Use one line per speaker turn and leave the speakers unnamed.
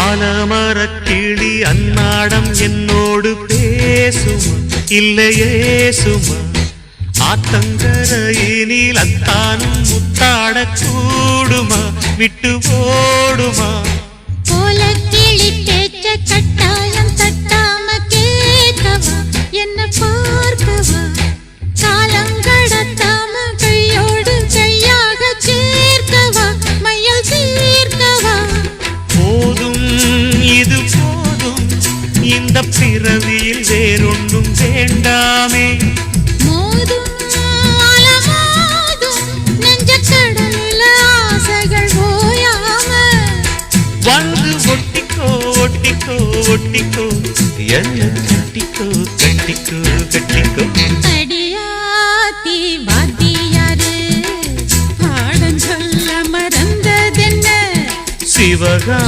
ஆலமரக்கிளி அன்னாடம் என்னோடு பேசுமா இல்லையே சுமா ஆத்தங்கரையினில் அத்தானும் முத்தாட கூடுமா விட்டு ஓடுமா
போல கிளி பேச்ச கட்டாயம் தட்டாம கேட்கவா என்ன பார்க்கவா காலம் கடத்தாம கையோடு கையாக சேர்க்கவா மையல் தீர்க்கவா
போதும் இது போதும் இந்த பிறவியில் வேறொன்றும் வேண்டாமே
மோதும் அலமோதும் நெஞ்ச கடலில் ஆசைகள் ஓயாம
வந்து ஒட்டிக்கோ ஒட்டிக்கோ ஒட்டிக்கோ என்ன கட்டிக்கோ கட்டிக்கோ கட்டிக்கோ
அடியாத்தி வாத்தியாரு பாடம் சொல்ல மறந்ததென்ன
சிவகா